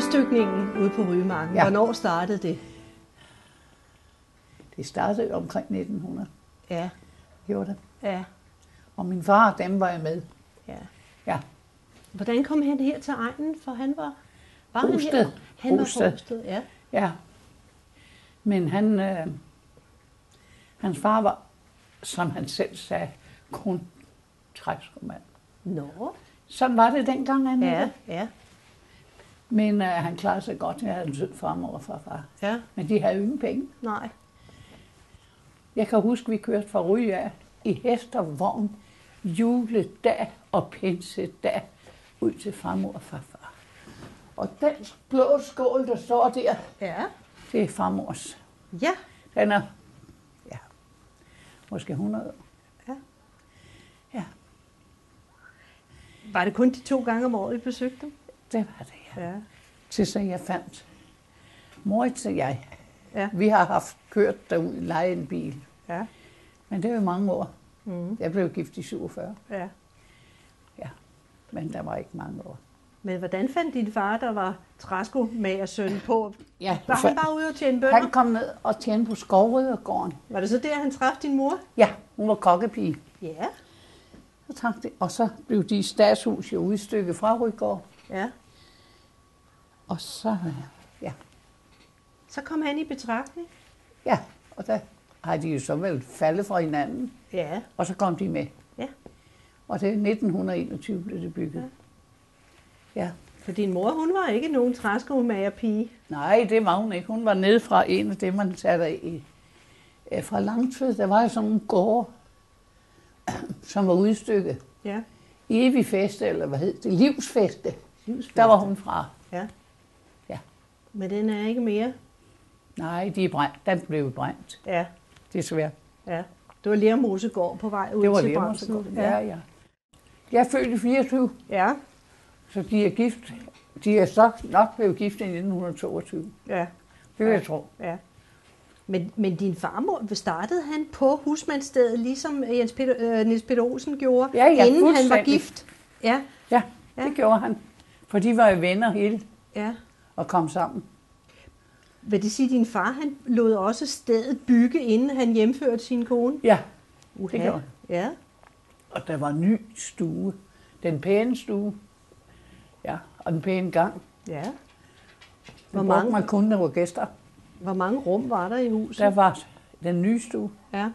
udstykningen ude på Rygemarken, Ja. hvornår startede det? Det startede omkring 1900. Ja, Gjorde det. ja, Og min far, dem var jeg med. ja. Ja. Hvordan kom han her til egnen? For han var han Osted. her? Han var Osted. fra Osted, ja. Ja. Men hans far var, som han selv sagde, kun træskomand. Nå. Sådan var det dengang, han Ja, havde. ja, Men han klarede sig godt. Jeg havde en sød farmor og farfar. ja. Men de havde jo ingen penge. Nej. Jeg kan huske, vi kørte fra Ryger i hest og vogn, juledag og pinsedag ud til farmor og farfar. Og den blå skål, der står der, Ja. det er farmors. Ja. Den er, ja, måske 100 år. Ja. Ja, Var det kun de 2 gange om året, I besøgte dem? det var det, ja. Ja. Til så jeg fandt Moritz og jeg. Ja. Vi har haft kørt derud, lejet en bil. Ja. Men det var mange år. Mm. Jeg blev gift i 47. Ja. Ja, men der var ikke mange år. Men hvordan fandt din far, der var træskomagersøn på? Ja, Var han bare ude og tjene bønder? han kom ned og tjente på Skovrødergården. Var det så der, han traf din mor? Ja, hun var kokkepige. Ja. Og så blev de stadshus jo udstykket fra Rygård. Ja. Og så, ja, Så kom han i betragtning? ja, og der har de jo så vel faldet fra hinanden. Ja. Og så kom de med. Ja. Og det er 1921 blev det bygget. Ja. For din mor, hun var ikke nogen træskomagerpige. Nej, det var hun ikke. Hun var nede fra en af dem, man satte i. Fra Langtved, der var jo sådan en gård, som var udstykket. Ja. Evig feste, eller hvad hed det? Livsfeste. Der var hun fra. Ja. Ja. Men den er ikke mere. Nej, de er brændt. Den blev brændt. Ja. Desværre. Ja. Det var Lermosegård på vej ud Det var til Lermosegård. Bramsen. Ja, ja. Jeg er født i 24, Ja. så de er gift. De er så nok blevet gift i 1922. Ja. Det vil jeg tro. Ja. Men din farmor, startede han på husmandsstedet, ligesom Niels Peter Olsen gjorde, Ja, ja, inden han var fuldstændig. gift? Ja. Ja, Ja. det gjorde han. For de var jo venner hele Ja. og kom sammen. Vil det sige, at din far han lod også stedet bygge, inden han hjemførte sin kone? Ja, Uha. det gjorde han. Ja. Og der var en ny stue. Den pæne stue. Ja, og den pæne gang. Ja. Hvor mange man kun, der var gæster. Hvor mange rum var der i huset? Der var den nye stue, Ja.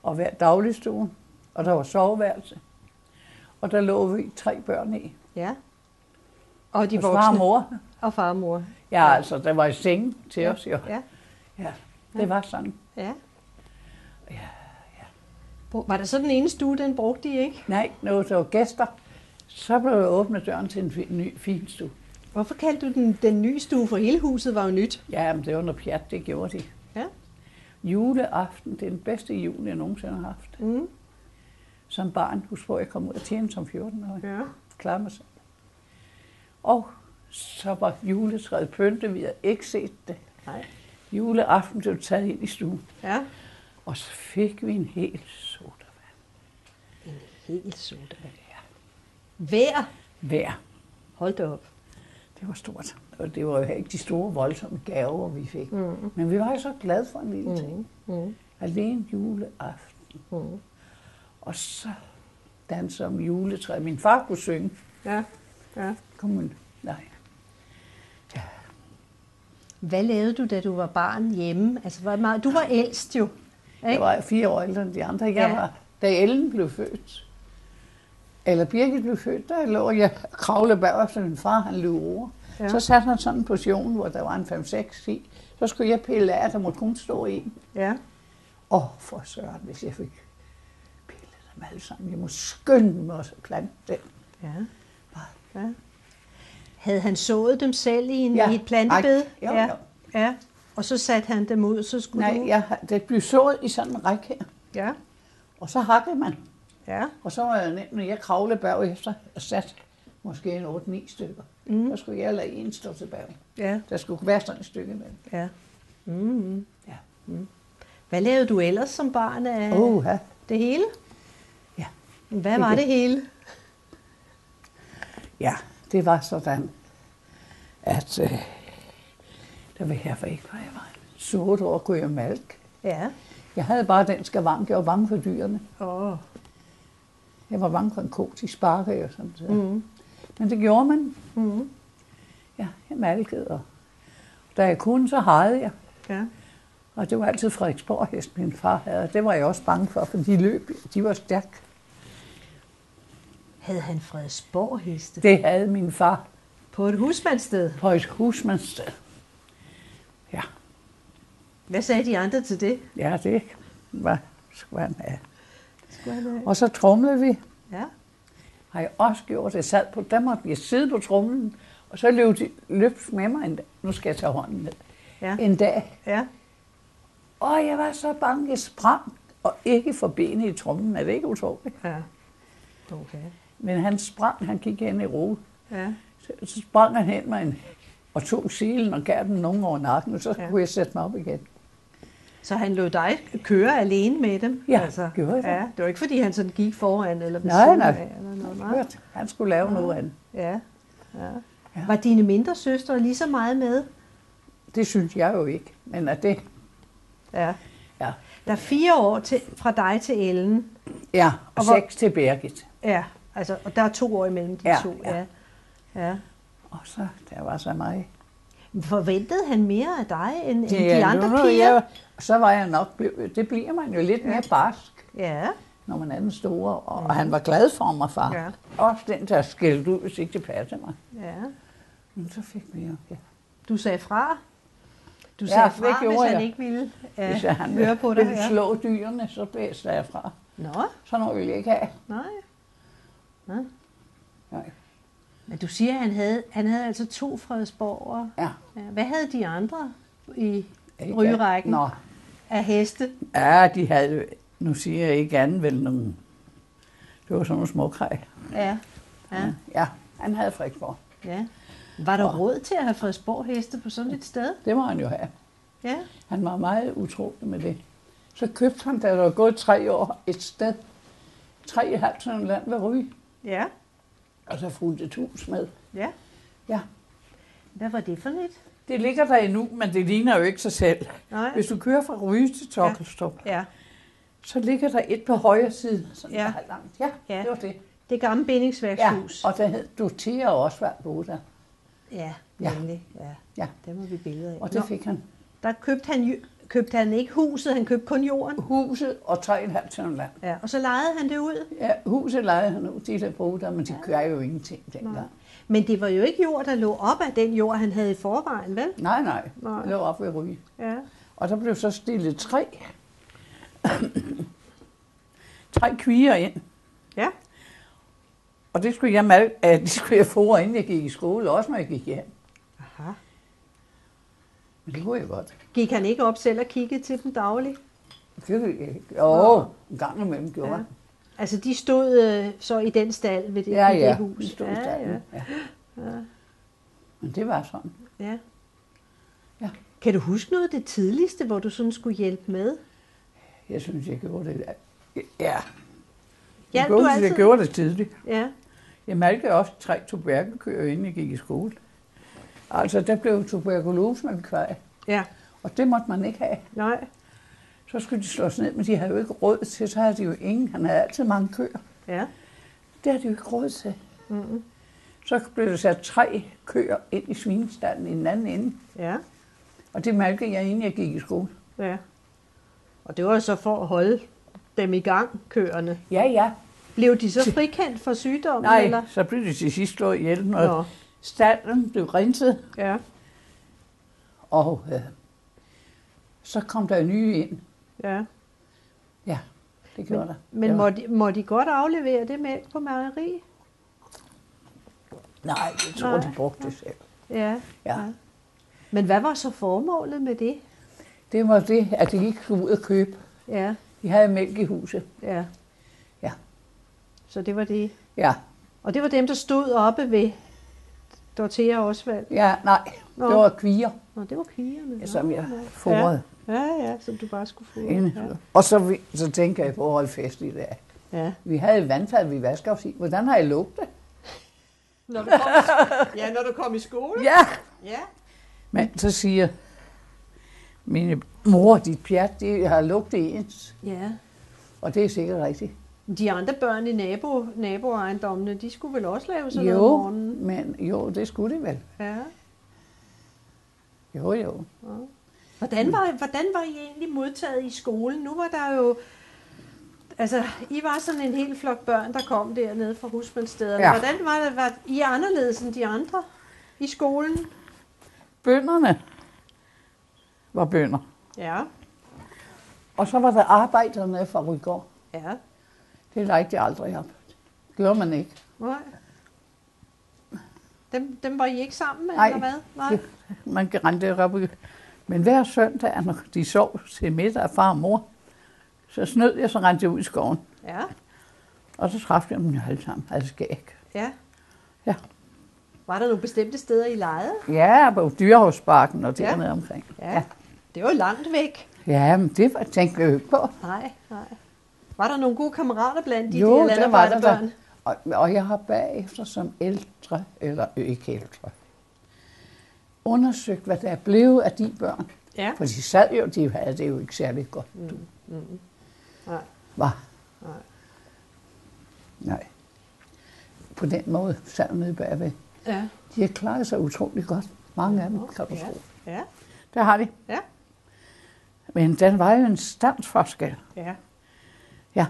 og hver dagligstue, og der var soveværelse. Og der lå vi 3 børn i. Ja. Og de Og voksne? far og mor. Og far og mor. Ja, altså, der var i seng til os jo. Ja. Ja, det var sådan. Ja. Ja. Var der så den ene stue, den brugte de ikke? Nej, når der var gæster, så blev jeg åbnet døren til en ny fin stue. Hvorfor kaldte du den nye stue, for hele huset var jo nyt? Ja, men det var noget pjat, det gjorde de. Ja. Juleaften, det er den bedste jul, jeg nogensinde har haft. Mm. Som barn, husk på, jeg kom ud af tjene som 14-årig. Ja. Klar mig selv. Og så var juletræet pyntet, vi havde ikke set det. Nej. Juleaften blev taget ind i stuen, Ja. og så fik vi en hel sodavand. En helt sodavand. Vejr. Hver. Hold da op. Det var stort. Og det var jo ikke de store, voldsomme gaver, vi fik. Mm. Men vi var jo så glade for en lille ting. Mm. Alene juleaften. Mm. Og så dansede om juletræet. Min far kunne synge. Ja. Ja. Nej. Hvad lavede du, da du var barn hjemme? Altså, du var ældst jo. Ikke? Jeg var 4 år ældre end de andre. Ja. Da Ellen blev født, eller Birgit blev født, der lå jeg kravlede bag så min far, han løb over. Ja. Ja. Så satte han sådan en portion, hvor der var en 5-6 i. Så skulle jeg pille af, der måtte kun stå en. Ja. For søren, hvis jeg fik pillet dem alle sammen. Jeg må skynde mig at plante den. Ja. Ja. Havde han sået dem selv i Ja. et plantebed? Jo, ja. jo. Ja. Og så satte han dem ud, så skulle du... Det blev sået i sådan en række her. Ja. Og så hakkede man. Ja. Og så var jeg nemt, når jeg kravlede bagefter og satte måske en 8-9 stykker. Så skulle jeg lade en stå tilbage. Ja. Der skulle være sådan et stykke med. Ja. Mm. Ja. Hvad lavede du ellers som barn af Ja. det hele? Ja. Hvad var det hele? Ja, det var sådan. at der ved jeg ikke, hvor jeg var. 7 år kunne jeg mælk. Ja. Jeg havde bare den skavank. Jeg var bange for dyrene. Åh. Jeg var bange for en ko, de sparkede og sådan noget. Men det gjorde man. Ja, jeg malkede. Og da jeg kunne, så hejede jeg. Ja. Og det var altid Frederiksborg hest, min far havde. Det var jeg også bange for, for de løb, de var stærke. Havde han Frederiksborg heste? Det havde min far. På et husmandssted? På et husmandssted. Ja. Hvad sagde de andre til det? Ja, det var, skulle han have. Skulle han have? Og så tromlede vi. Ja. Har jeg også gjort det. Sad på, der måtte vi sidde på tromlen, og så løb med mig en dag. Nu skal jeg tage hånden ned. Ja. En dag. Ja. Og jeg var så bange, jeg sprang, og ikke for benet i tromlen. Er det ikke utroligt? Ja. Okay. Men han sprang, han gik hen i ro. Ja. Så sprang han hen mig og tog silen og gav den nogen over nakken, og så kunne jeg sætte mig op igen. Så han lod dig køre alene med dem? Ja, gjorde jeg det. Ja, det var ikke fordi han sådan gik foran eller ved Nej. siden af eller noget. Nej. Han skulle lave noget andet. Ja. Ja. Var dine mindre søstre lige så meget med? Det synes jeg jo ikke, men at det... Ja. Ja. Der er 4 år fra dig til Ellen. Ja, og 6 til Birgit. Ja, altså, og der er 2 år imellem de to. Ja. Ja. Og så, der var så mig. Forventede han mere af dig end de andre piger? Ja, så var jeg nok det bliver man jo lidt mere barsk, Ja. når man er den store. Og han var glad for mig, far. Ja. Også den, der skældte ud, hvis ikke det passede mig. Ja. Men så fik vi jo, ja. Du sagde fra? Du sagde fra, hvis han ikke ville hvis han høre på dig? ville slå dyrene, så blæste jeg fra. Nå, Så noget ville jeg ikke have. nej. Nej. Men du siger, at han havde altså 2 Frederiksborgere. Ja. Ja. Hvad havde de andre i rygerækken Nå. af heste? Ja, de havde, nu siger jeg ikke andet, vel nogen. Det var sådan nogle småkrej. Ja. Ja. Ja, han havde Frederiksborg. Ja. Var der råd til at have Frederiksborg heste på sådan et sted? Det må han jo have. Ja. Han var meget utrolig med det. Så købte han, da der var gået 3 år, et sted. 3,5 sådan land ved Ryge. Ja. Og så fulgte et hus med. Ja. Ja. Hvad var det for lidt? Det ligger der endnu, men det ligner jo ikke sig selv. Nej. Hvis du kører fra Ryge til Tokkelstrup, Ja. så ligger der et på højre side. Sådan Ja. der langt. Ja, Ja. det var det. Det gamle bindingsværkshus. Ja, og der hed Dotea også været på der. Ja, Ja. nemlig. Ja. Ja. Der må vi billeder af. Og det fik han. Der købte han ikke huset, han købte kun jorden. Huset og 3,5 tønder land. Ja, og så lejede han det ud. Ja, huset lejede han ud, de der boede der, men de kører jo ingenting dengang. Men det var jo ikke jord, der lå op af den jord, han havde i forvejen, vel? Nej, Nej. det lå op ved Ryge. Ja. Og der blev så stillet 3 kvier ind. Ja. Og det skulle jeg fore, inden jeg gik i skole, også når jeg gik hjem. Aha. Men det kunne jeg godt. Gik han ikke op selv og kiggede til dem dagligt? Det ville jeg ikke. Jo, en gang imellem gjorde jeg. Altså, de stod så i den stald ved det, i det hus? De stod i stalden. Ja. Men det var sådan. Ja. Ja. Kan du huske noget af det tidligste, hvor du sådan skulle hjælpe med? Jeg synes, jeg gjorde det. Ja. Jeg gjorde det tidligt. Ja. Jeg malkede også 3 tuberkelkøer, inden jeg gik i skole. Altså, der blev tuberkulose med kvaj. Ja. Og det måtte man ikke have. Nej. Så skulle de slås ned, men de havde jo ikke råd til, så havde de jo ingen. Han havde altid mange køer. Ja. Det havde de jo ikke råd til. Mm-hmm. Så blev der sat 3 køer ind i svinestallen i den anden ende. Ja. Og det malkede jeg, inden jeg gik i skole. Ja. Og det var så for at holde dem i gang, køerne. Ja. Blev de så frikendt for sygdommen? Nej, eller? så blev de til sidst slået ihjel, når Nå. stallen blev renset. Ja. Og så kom der nye ind. Ja. Ja, det gjorde der. Men må de godt aflevere det mælk på mejeri? Nej, jeg tror, de brugte det selv. Ja. Men hvad var så formålet med det? Det var det, at de ikke skulle ud og købe. Ja. De havde mælk i huset. Ja. Ja. Så det var det. Ja. Og det var dem, der stod oppe ved Dorthea Osvald? Ja, nej. Det var kvier, Nå, det var kvierne. som jeg forrede. Ja, som du bare skulle få. Ja. Og så tænker jeg på at holde fest i dag. Ja. Vi havde vandfald, vi vasker os i. Hvordan har jeg lugtet? Når du kom i skole? Ja. Ja. Men så siger mine mor, dit pjat, de har lugtet ens. Ja. Og det er sikkert rigtigt. De andre børn i naboejendommene, de skulle vel også lave sådan noget om morgenen? Men det skulle de vel. Ja. Jo. Ja. Hvordan var I egentlig modtaget i skolen? Nu var der jo... Altså, I var sådan en hel flok børn, der kom dernede fra husmandsstederne. Ja. Hvordan var I anderledes end de andre i skolen? Bønderne var bønder. Ja. Og så var der arbejderne fra Rygård. Ja. Det lagde de aldrig op. Gjorde man ikke. Nej. Dem var I ikke sammen med, Nej, eller hvad? Nej. Man kan rende derop. Men hver søndag, når de sov til middag af far og mor, så snød jeg, så rendte jeg ud i skoven. Ja. Og så træffede jeg dem jo alle sammen, altså skæg. Ja. Ja. Var der nogle bestemte steder, I legede? Ja, på Dyrehavsparken og dernede omkring. Ja. Det var langt væk. Ja, men det tænkte jeg jo ikke på. Nej. Var der nogle gode kammerater blandt de jo, der landarbejderbørn? Og jeg har bagefter som ældre, eller ikke ældre, undersøgt, hvad der er blevet af de børn. Ja. For de sad jo, de havde det jo ikke særlig godt. Nej. Hvad? Nej. Nej. På den måde sad nede bagved. Ja. De har klaret sig utrolig godt. Mange af dem, kan du tro. Ja. Det har de. Ja. Men den var jo en standsforskel. Ja. Ja.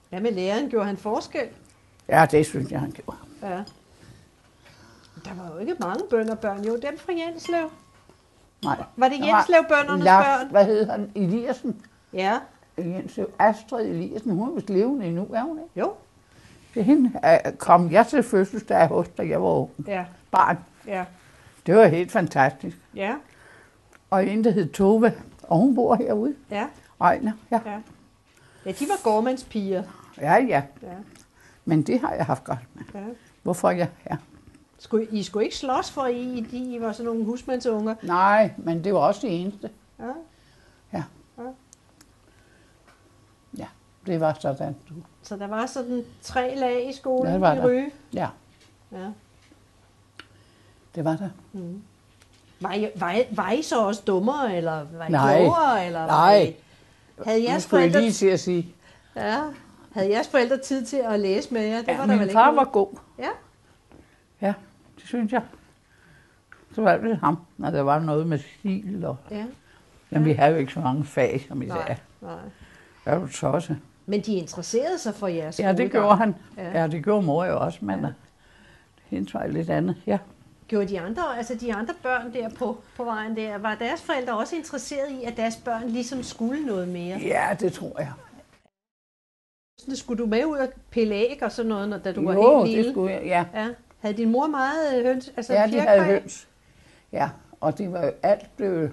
Hvad med læreren? Gjorde han forskel? Ja, det synes jeg, han gjorde. Ja. Der var jo ikke mange bønderbørn. Jo, dem fra Jenslev. Nej. Var det Jenslev-bøndernes børn? Hvad hed han? Eliassen? Ja. Jenslev. Astrid Eliassen. Hun er vist levende endnu, er hun ikke? Jo. Det er hende. Kom jeg til fødselsdag hos, da jeg var ung. Ja. Barn. Ja. Det var helt fantastisk. Ja. Og en, der hed Tove, og hun bor herude. Ja. Ejner, ja. Ja, de var gårdmandspiger. Ja. Ja. Men det har jeg haft godt med. Ja. Hvorfor ja? I skulle ikke slås for, I var sådan nogle husmandsunger? Nej, men det var også det eneste. Ja. Ja. Ja, det var sådan. Så der var sådan 3 lag i skolen Ja, var i der. Rye? Ja, Ja. det var der. Mm. Var I så også dummere, eller var I Nej. klogere? Eller Nej. Havde Nu jeres skulle jeg forældre... lige til at sige, Ja. Havde jeres forældre tid til at læse med jer? Det var der vel min ikke far noget? var god. Ja. Ja, det synes jeg. Så var det ham, når der var noget med stil. Og... Ja. Men vi havde jo ikke så mange fag, som i dag. Nej. Jeg var så også. Men de interesserede sig for jeres Ja, det skolegang. gjorde han. Ja. Ja, det gjorde mor jo også, men hendes var lidt andet. Ja. Gjorde de andre børn der på vejen der, var deres forældre også interesseret i, at deres børn ligesom skulle noget mere? Ja, det tror jeg. Skulle du med ud og pille æg og sådan noget, da du var Jo, helt lille? det skulle jeg, ja. Ja. Havde din mor meget høns? Altså Ja, de fjerkræ? havde høns. Ja, og det var jo alt blev,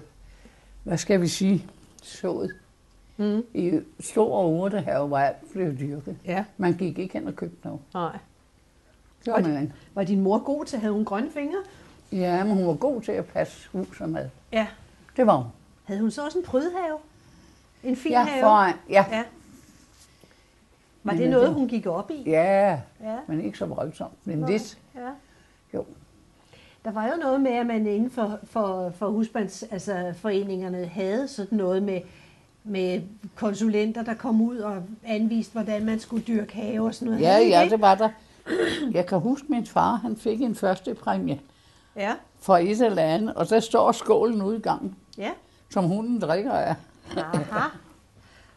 hvad skal vi sige, sået. Mm. I store urtehave, hvor alt blev dyrket. Ja. Man gik ikke hen og købte noget. Nej. Det var man ikke. Var din mor god til? Havde hun grønne fingre? Ja, men hun var god til at passe hus og mad. Ja. Det var hun. Havde hun så også en prydhave? En fin Ja, have? foran. Ja. Ja. Var Men det noget, hun gik op i? Ja, Ja. men ikke så voldsomt. Men Nå, lidt. Ja. Jo. Der var jo noget med, at man inden for husmandsforeningerne havde sådan noget med konsulenter, der kom ud og anviste, hvordan man skulle dyrke have og sådan noget. Havde I Ja, det var der. Jeg kan huske, min far, han fik en første præmie Ja, for et eller andet, og der står skålen ude i gangen, ja. som hunden drikker af. Aha.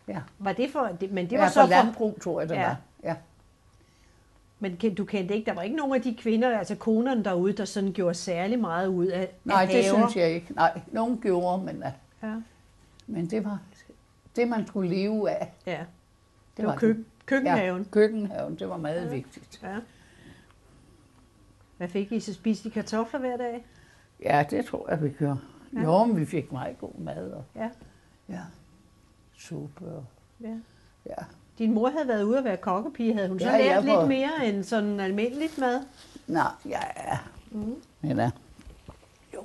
Ja. Var det for, men det Det var var så for landbrug, tror jeg, det Ja. var. Ja. Men du kendte ikke, der var ikke nogen af de kvinder, altså konerne derude, der sådan gjorde særlig meget ud af Nej, af det haver? synes jeg ikke. Nej, nogen gjorde, Ja, men det var det, man skulle leve af. ja. Det var køkkenhaven. Ja, køkkenhaven, det var meget vigtigt. Ja. Hvad fik I så? Spiste I kartofler hver dag? Ja, det tror jeg, vi gjorde. Ja. Jo, men vi fik meget god mad. Og, Ja. ja, suppe og, Ja. ja. Din mor havde været ude at være kokkepige. Havde hun så Ja, lært jeg var- lidt mere end sådan almindeligt mad? Nej, ja. Men ja. Jo.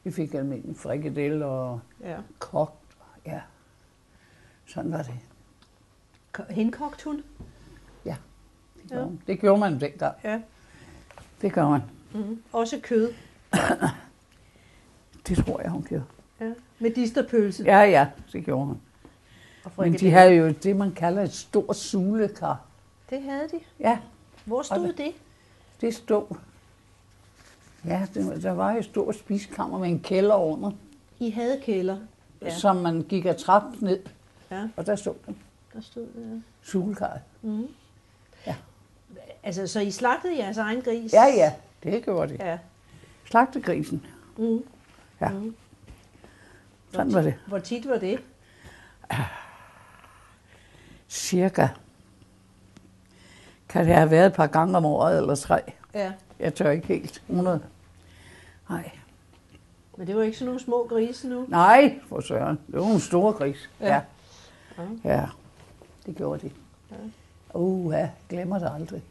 Vi fik almindelig frikadelle og Ja. kogt. Ja. Sådan var det. Henkogte hun? Ja. Det gjorde man dengang. Ja. Det gør man. Også kød. Det tror jeg, hun gjorde. Ja. Medisterpølse. Ja, det gjorde hun. Og Men de frikadeller. havde jo det, man kalder et stort sulekar. Det havde de. Ja, Hvor stod det? det stod. Ja, der var et stort spiskammer med en kælder under, I havde kælder. Ja. som man gik ad trappen ned, Ja, og der stod den. der stod det. Sulekarret. Altså, så I slagtede jeres egen gris? Ja, det gjorde de. Ja. Slagtegrisen. Ja. Sådan var det. Hvor tit var det? Cirka. Kan det have været et par gange om året eller 3? Ja. Jeg tør ikke helt. 100. Nej. Men det var ikke sådan nogle små grise nu? Nej, for søren. Det var en stor gris. Ja. Ja, det gjorde de. Ja, glemmer det aldrig.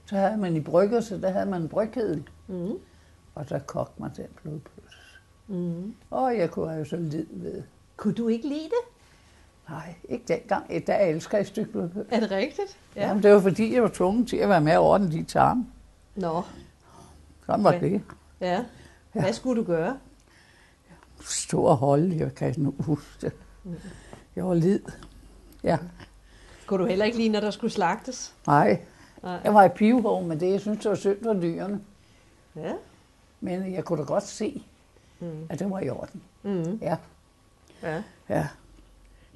Så havde man i bryggerse, der havde man brygheden. Og der kogte man den blodpølse. Og jeg kunne jo så lide ved. Kunne du ikke lide det? Nej, ikke dengang. Der elsker jeg et stykke blodpølse. Er det rigtigt? Ja. Jamen, det var fordi, jeg var tvunget til at være med og ordne de tarme. Nå, Sådan var Okay. det. ja. Hvad skulle du gøre? Stå og holde, jeg kan nu huske det. Jeg var lid. Ja, Kunne du heller ikke lide, når der skulle slagtes? nej. Nej. Jeg var i pivehov med det. Jeg synes, det var synd for dyrene. Ja. Men jeg kunne da godt se, at det var i orden. Ja, Ja. ja.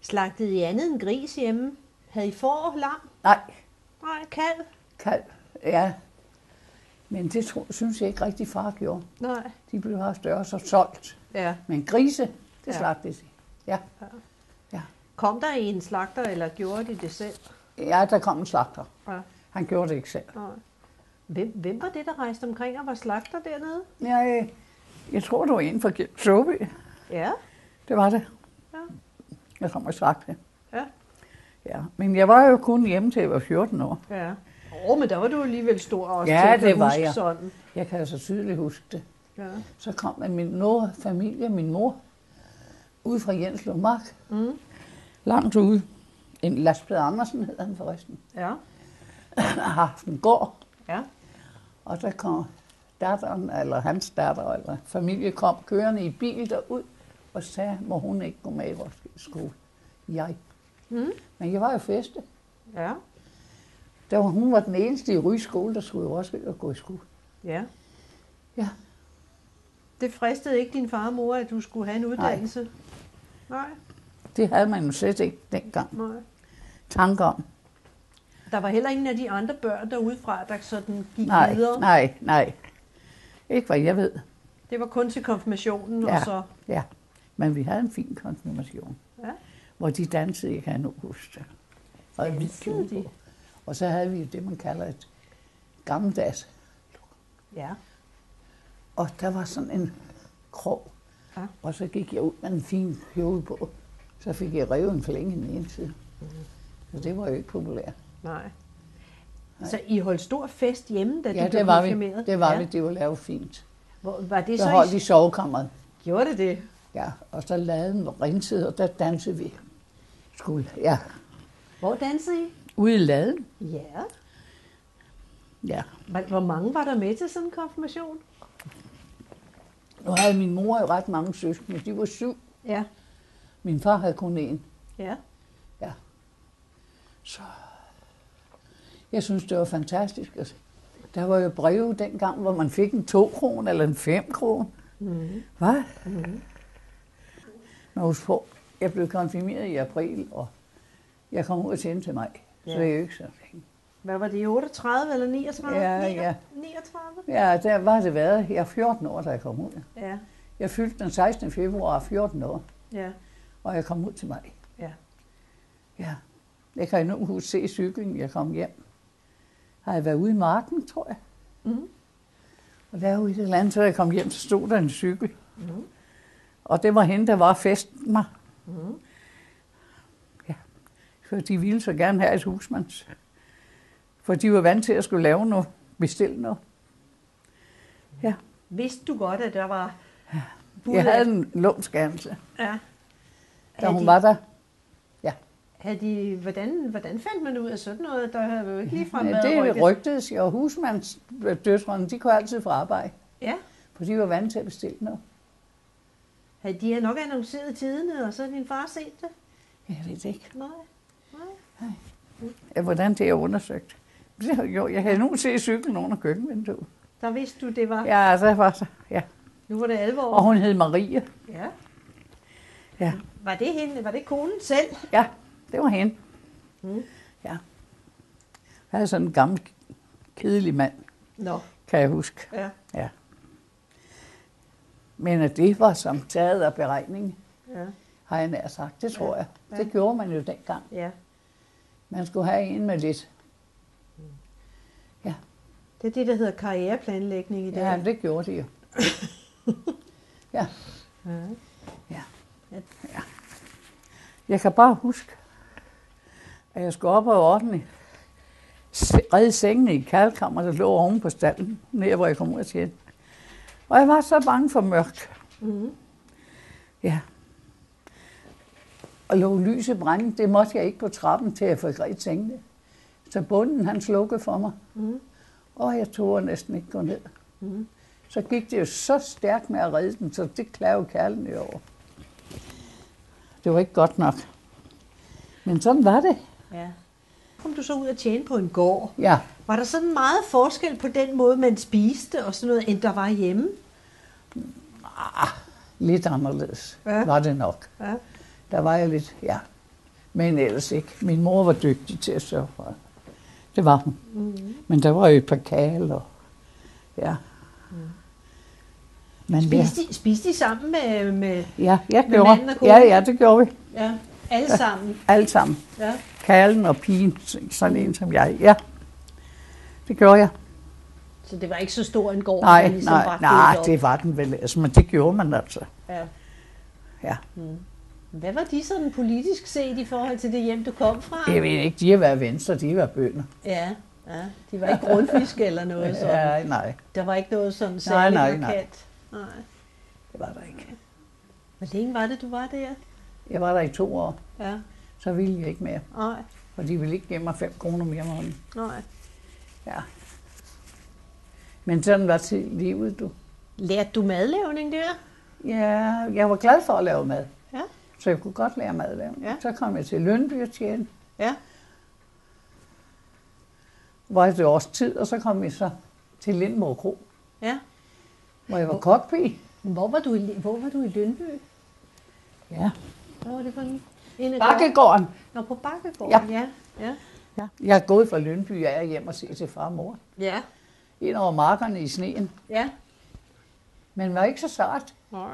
Slagtede I andet end gris hjemme? Havde I får, lam? Nej, Nej, kalv? kalv, ja. Men det synes jeg ikke rigtig far gjorde. Nej. De blev bare større så solgt. Ja. Men grise, det Ja. slagtede de. Ja. Ja. Kom der en slagter, eller gjorde de det selv? Ja, der kom en slagter. Ja. Han gjorde det ikke selv. Nej. Hvem var det, der rejste omkring og var slagter dernede? Jeg tror, det var en fra Soby. Ja. Det var det. Ja. Jeg kom og slagte. Ja. Ja. Men jeg var jo kun hjemme til jeg var 14 år. Ja. Men der var du alligevel stor også Ja, til at det var huske jeg. sådan. Jeg kan så tydeligt huske det. Ja. Så kom min familie, min mor, ude fra Jenslev Mark. Langt ude. En Lastblad Andersen hed han forresten. Ja. Har haft en gård. Ja. Og der kom datteren, eller hans datter, eller familie kom kørende i bil derud og sagde, må hun ikke gå med i vores skole. Jeg. Men jeg var jo feste. Ja. Hun var den eneste i Ryge skole, der skulle i Roskilde og gå i skole. Ja. Ja. Det fristede ikke din far og mor, at du skulle have en uddannelse? Nej. Det havde man jo slet ikke dengang. Nej. Tanker om. Der var heller ingen af de andre børn derudefra, der sådan gik Nej, videre? nej. Ikke hvad jeg ved. Det var kun til konfirmationen, Ja. og så... Ja, men vi havde en fin konfirmation, Ja. hvor de dansede, jeg kan nu huske det. Og en hvid Dansede kjole de? på. Og så havde vi det, man kalder et gammeldags. Ja. Og der var sådan en krog. Ja. Og så gik jeg ud med en fin kjole på. Så fik jeg revet en flænge i den ene side. Så det var jo ikke populært. Nej. Så I holdt stor fest hjemme, da Ja, du blev det var vi. konfirmeret? Det var ja. vi. Det var lavet fint. Var det Så så holdt I... i sovekammeret. Gjorde det det? Ja, og så lavede en rinsede, og der dansede vi. Ja, Hvor dansede I? ude i laden. Ja. Ja. Hvor mange var der med til sådan en konfirmation? Nu havde min mor jo ret mange søskende. De var 7. Ja. Min far havde kun 1. Ja. Ja. Så jeg synes, det var fantastisk. Altså, der var jo breve dengang, hvor man fik en 2 kron eller en 5 kron. Hvad? På, jeg blev konfirmeret i april, og jeg kom ud og tjente til mig. Så det er jo ikke så længe. Hvad var det, 38 eller 39? Ja, ja. 39? Ja, der var det været. Jeg er 14 år, da jeg kom ud. Ja. Jeg fyldte den 16. februar 14 år, Ja. og jeg kom ud til mig. Ja. Ja. Jeg kan nu huske se cyklen, jeg kom hjem. Har jeg været ude i marken, tror jeg. Og derude i det land, så jeg kom hjem, så stod der en cykel. Og det var hende, der var festen mig. Ja. Så de ville så gerne have et husmands. For de var vant til at skulle lave noget, bestille noget. Ja. Vidste du godt, at der var... Jeg havde en lumskærmelse, Ja. da hun var der. Ja. Hvordan fandt man ud af sådan noget? Der havde jo ikke ligefrem det rygtedes jo. Husmandsdøtrene, de kunne altid få arbejde. Ja. For de var vant til at bestille noget. De har nok annonceret tiderne, og så har din far set det? Jeg ved det ikke. Nej. Ja, hvordan det er undersøgt. Jo, jeg havde nu set cyklen under køkkenvinduet. Der vidste du, det var... Ja, så var så, ja. Nu var det alvor. Og hun hed Marie. Ja. Ja. Var det hende? Var det konen selv? Ja, det var hende. Ja. Jeg havde sådan en gammel, kedelig mand, kan jeg huske. Ja. Men at det var som taget af beregning, har jeg nær sagt. Det tror jeg. Ja. Det gjorde man jo dengang. Ja. Man skulle have en med lidt. Ja. Det er det, der hedder karriereplanlægning i dag. Ja, det gjorde de jo. Ja. Ja. Jeg kan bare huske, at jeg skulle op og ordentligt redde sengene i kaldkammeret, der lå oven på stallen, nede hvor jeg kom ud af tjene. Og jeg var så bange for mørk. Ja. Og lå lyset brænde, det måtte jeg ikke på trappen til at få grebet sengene. Så bunden, han slukkede for mig. Og jeg turde næsten ikke gå ned. Så gik det jo så stærkt med at redde den, så det klavede kærlen jo over. Det var ikke godt nok. Men sådan var det. Ja. Kom du så ud og tjene på en gård? Ja. Var der sådan meget forskel på den måde, man spiste og sådan noget, end der var hjemme? Lidt anderledes var det nok. Ja. Der var jeg lidt, men ellers ikke. Min mor var dygtig til at sørge for det. Det var hun. Men der var jo et par kale og Men spiste de sammen med manden og konen? Ja, det gjorde vi. Ja, alle sammen? Alle sammen. Ja. Kalen og pigen, sådan en som jeg. Ja, det gjorde jeg. Så det var ikke så stor en gård? Nej, det var den vel. Altså, men det gjorde man altså. Ja. Hvad var de sådan politisk set i forhold til det hjem, du kom fra? Jeg ved ikke, de har været venstre, de har været bønder. Ja, de var ikke grundfiske eller noget sådan? Ja, nej. Der var ikke noget sådan særligt markant? Nej. Det var der ikke. Hvor længe var det, du var der? Jeg var der i 2 år. Ja. Så ville jeg ikke mere. Nej. For de ville ikke give mig 5 kroner mere om måneden. Nej. Ja. Men sådan var til livet, du. Lærte du madlavning der? Ja, jeg var glad for at lave mad. Ja. Så jeg kunne godt lære madlavning. Ja. Så kom jeg til Lyndby at tjene. Ja. Var det års tid, og så kom jeg så til Lindborg Kro. Ja. Hvor jeg var kokpige. Hvor var du i Lyndby? Ja. Hvor var det for en? Bakkegården. Nå, på Bakkegården, ja. Jeg er gået fra Lyndby, og jeg er hjem og se til far og mor. Ja. Ind over markerne i sneen. Ja. Men var ikke så sart. Nej.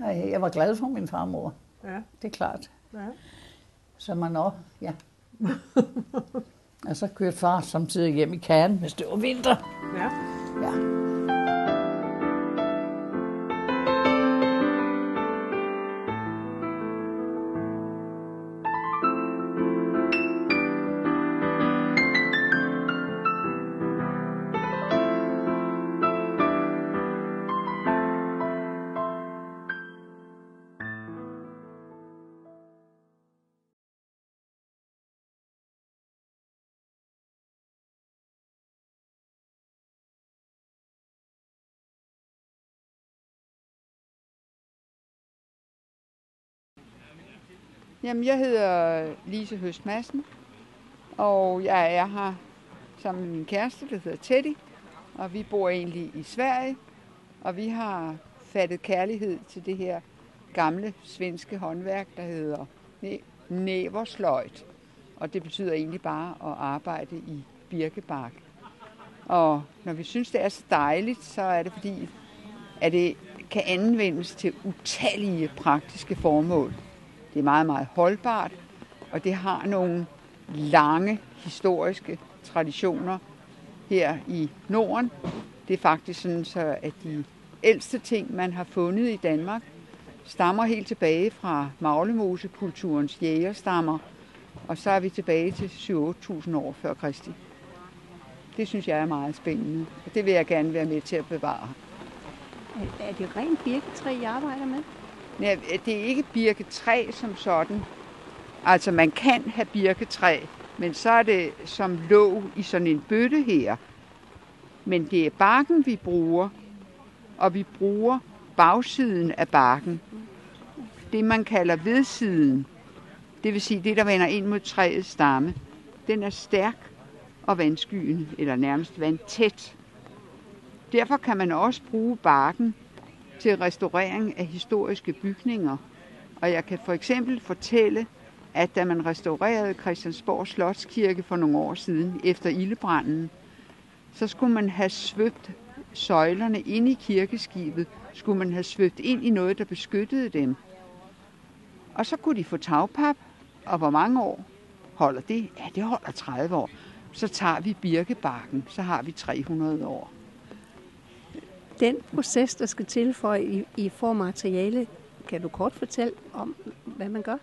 Jeg var glad for min far og mor. Ja. Det er klart. Ja. Så man også, og så kørte far samtidig hjem i Caen, hvis det var vinter. Ja. Jamen, jeg hedder Lise Høst Madsen, og jeg er her sammen med min kæreste, der hedder Teddy, og vi bor egentlig i Sverige, og vi har fattet kærlighed til det her gamle svenske håndværk, der hedder næversløjt, og det betyder egentlig bare at arbejde i birkebark. Og når vi synes, det er så dejligt, så er det fordi, at det kan anvendes til utallige praktiske formål. Det er meget, meget holdbart, og det har nogle lange historiske traditioner her i Norden. Det er faktisk sådan, så at de ældste ting, man har fundet i Danmark, stammer helt tilbage fra Maglemosekulturens jægerstammer, og så er vi tilbage til 7-8.000 år før Kristi. Det synes jeg er meget spændende, og det vil jeg gerne være med til at bevare. Er det rent birketræ, I arbejder med? Ja, det er ikke birketræ som sådan. Altså man kan have birketræ, men så er det som låg i sådan en bøtte her. Men det er barken, vi bruger, og vi bruger bagsiden af barken. Det man kalder vedsiden, det vil sige det, der vender ind mod træets stamme, den er stærk og vandskyende, eller nærmest vandtæt. Derfor kan man også bruge barken til restaurering af historiske bygninger. Og jeg kan for eksempel fortælle, at da man restaurerede Christiansborg Slotskirke for nogle år siden efter ildebranden, så skulle man have svøbt søjlerne inde i kirkeskibet, skulle man have svøbt ind i noget, der beskyttede dem. Og så kunne de få tagpap, og hvor mange år holder det? Ja, det holder 30 år. Så tager vi birkebarken, så har vi 300 år. Den proces, der skal til for i form af materiale, kan du kort fortælle om, hvad man gør?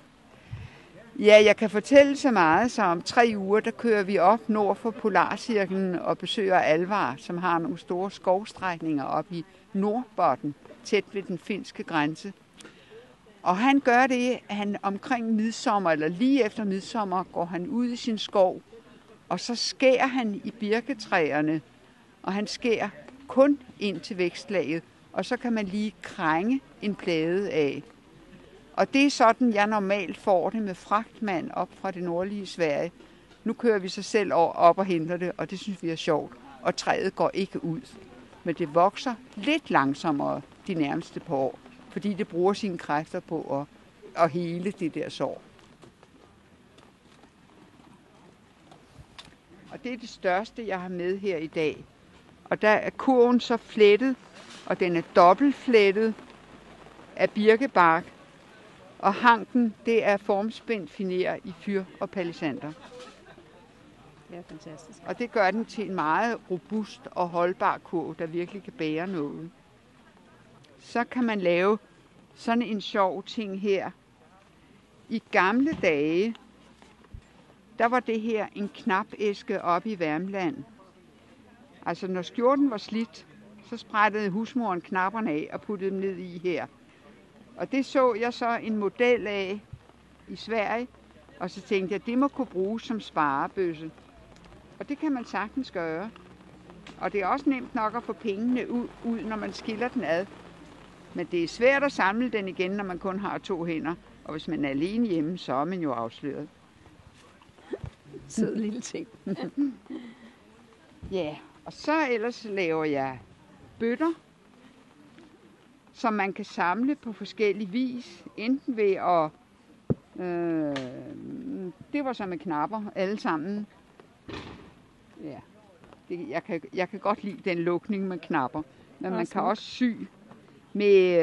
Ja, jeg kan fortælle så meget, så om 3 uger, der kører vi op nord for Polarcirklen og besøger Alvar, som har nogle store skovstrækninger op i Nordbotten, tæt ved den finske grænse. Og han gør det, han omkring midsommer, eller lige efter midsommer, går han ud i sin skov, og så skærer han i birketræerne, og han skærer kun ind til vækstlaget, og så kan man lige krænge en plade af. Og det er sådan, jeg normalt får det med fragtmand op fra det nordlige Sverige. Nu kører vi så selv op og henter det, og det synes vi er sjovt. Og træet går ikke ud. Men det vokser lidt langsommere de nærmeste par år, fordi det bruger sine kræfter på at hele det der sår. Og det er det største, jeg har med her i dag. Og der er kurven så flettet, og den er dobbeltflettet af birkebark. Og hanken, det er formspændt finer i fyr og palisander. Det er fantastisk. Og det gør den til en meget robust og holdbar kurv, der virkelig kan bære noget. Så kan man lave sådan en sjov ting her. I gamle dage, der var det her en knapæske oppe i Värmland. Altså når skjorten var slidt, så sprættede husmoren knapperne af og puttede dem ned i her. Og det så jeg så en model af i Sverige, og så tænkte jeg, at det må kunne bruges som sparebøsse. Og det kan man sagtens gøre. Og det er også nemt nok at få pengene ud, når man skiller den ad. Men det er svært at samle den igen, når man kun har 2 hænder. Og hvis man er alene hjemme, så er man jo afsløret. Sød lille ting. Ja, og så ellers laver jeg bøtter, som man kan samle på forskellige vis. Enten ved at... det var så med knapper, alle sammen. Ja, jeg kan godt lide den lukning med knapper. Men man kan også sy med...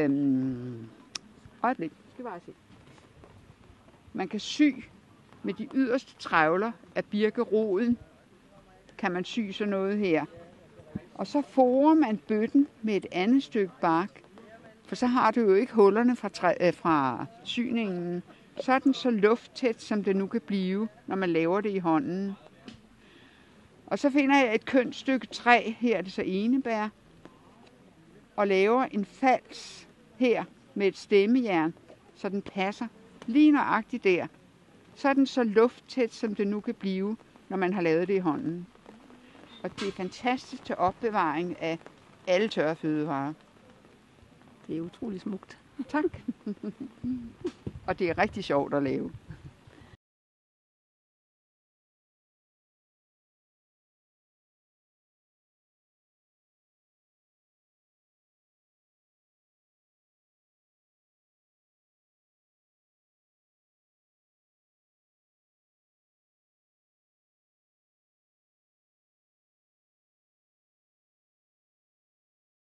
øjeblik, skal bare se. Man kan sy med de yderste trævler af birkeroden. Kan man sy sådan noget her. Og så forer man bøtten med et andet stykke bark. For så har du jo ikke hullerne fra syningen. Så er den så lufttæt, som det nu kan blive, når man laver det i hånden. Og så finder jeg et kønt stykke træ, her er det så enebær, og laver en fals her med et stemmejern, så den passer lige nøjagtigt der. Så er den så lufttæt, som det nu kan blive, når man har lavet det i hånden. Og det er fantastisk til opbevaring af alle tørre fødevarer. Det er utrolig smukt. Tak. Og det er rigtig sjovt at lave.